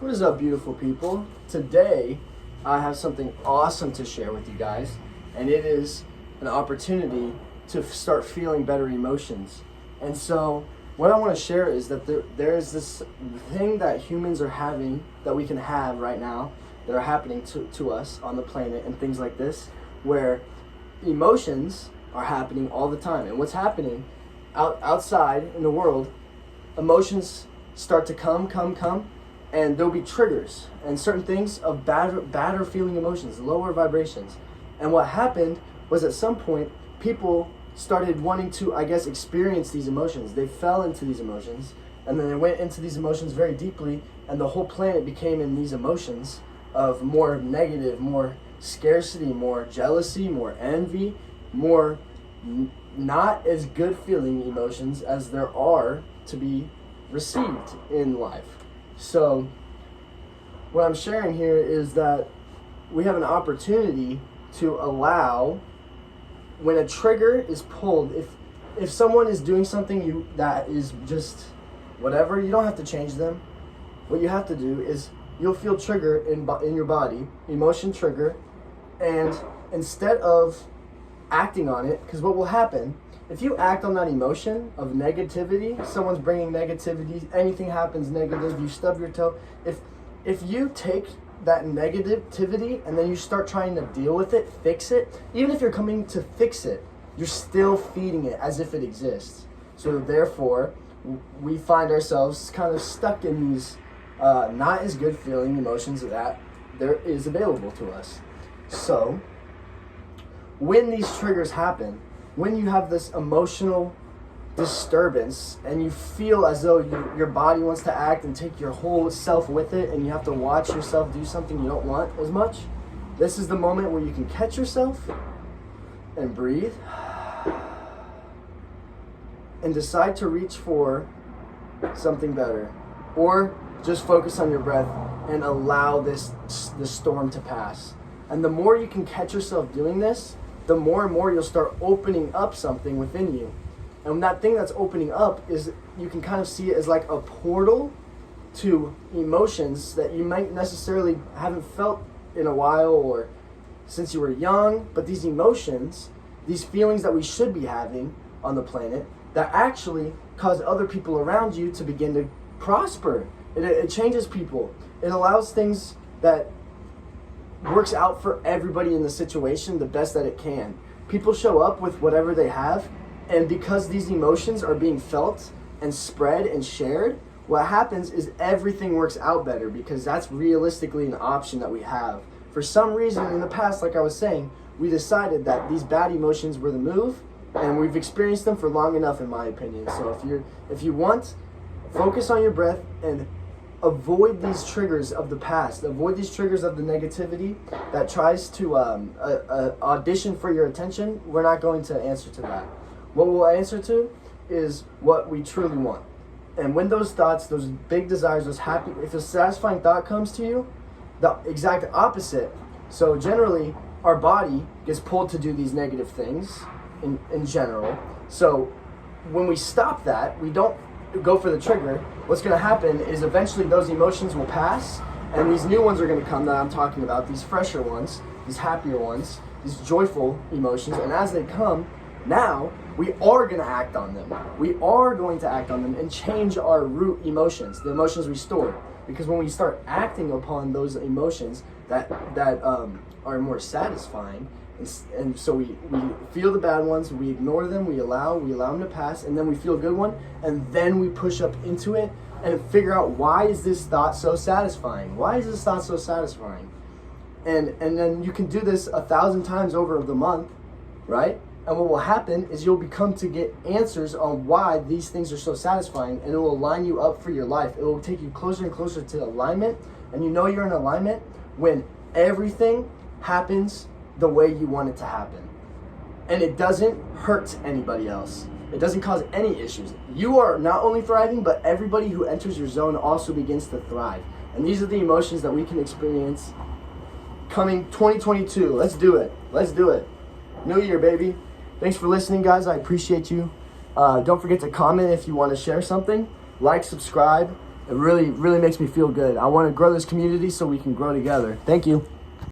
What is up, beautiful people? Today, I have something awesome to share with you guys, and it is an opportunity to start feeling better emotions. And so, what I want to share is that there is this thing that humans are having, that we can have right now, that are happening to us on the planet and things like this, where emotions are happening all the time. And what's happening outside in the world, emotions start to come, and there'll be triggers and certain things of badder feeling emotions, lower vibrations. And what happened was at some point, people started wanting to, experience these emotions. They fell into these emotions, and then they went into these emotions very deeply, and the whole planet became in these emotions of more negative, more scarcity, more jealousy, more envy, more not as good feeling emotions as there are to be received in life. So what I'm sharing here is that we have an opportunity to allow, when a trigger is pulled, if someone is doing something that is just whatever, you don't have to change them. What you have to do is you'll feel trigger in your body, emotion trigger, and instead of acting on it, because what will happen, if you act on that emotion of negativity, someone's bringing negativity, anything happens negative, you stub your toe, if you take that negativity and then you start trying to deal with it, fix it, even if you're coming to fix it, you're still feeding it as if it exists. So therefore, we find ourselves kind of stuck in these not as good feeling emotions that there is available to us. So when these triggers happen, when you have this emotional disturbance and you feel as though your body wants to act and take your whole self with it, and you have to watch yourself do something you don't want as much, this is the moment where you can catch yourself and breathe and decide to reach for something better, or just focus on your breath and allow this storm to pass. And the more you can catch yourself doing this, the more and more you'll start opening up something within you. And that thing that's opening up is, you can kind of see it as like a portal to emotions that you might necessarily haven't felt in a while or since you were young. But these emotions, these feelings that we should be having on the planet, that actually cause other people around you to begin to prosper. It changes people. It allows things that works out for everybody in the situation the best that it can. People show up with whatever they have, and because these emotions are being felt and spread and shared, what happens is everything works out better, because that's realistically an option that we have. For some reason in the past, like I was saying, we decided that these bad emotions were the move, and we've experienced them for long enough, in my opinion. So if you want, focus on your breath and avoid these triggers of the past. Avoid these triggers of the negativity that tries to audition for your attention. We're not going to answer to that. What we'll answer to is what we truly want. And when those thoughts, those big desires, those happy, if a satisfying thought comes to you, the exact opposite. So generally, our body gets pulled to do these negative things in general. So when we stop that, we don't go for the trigger, what's going to happen is eventually those emotions will pass, and these new ones are going to come that I'm talking about, these fresher ones, these happier ones, these joyful emotions. And as they come, now we are going to act on them. We are going to act on them and change our root emotions, the emotions we store. Because when we start acting upon those emotions that are more satisfying, and so we feel the bad ones, we ignore them, we allow them to pass, and then we feel a good one, and then we push up into it and figure out, why is this thought so satisfying? Why is this thought so satisfying? And then you can do this 1,000 times over the month, right? And what will happen is you'll become to get answers on why these things are so satisfying, and it will line you up for your life. It will take you closer and closer to alignment, and you know you're in alignment when everything happens the way you want it to happen. And it doesn't hurt anybody else. It doesn't cause any issues. You are not only thriving, but everybody who enters your zone also begins to thrive. And these are the emotions that we can experience coming 2022. Let's do it. Let's do it. New year, baby. Thanks for listening, guys. I appreciate you. Don't forget to comment if you want to share something. Like, subscribe, It really, really makes me feel good. I want to grow this community so we can grow together. Thank you.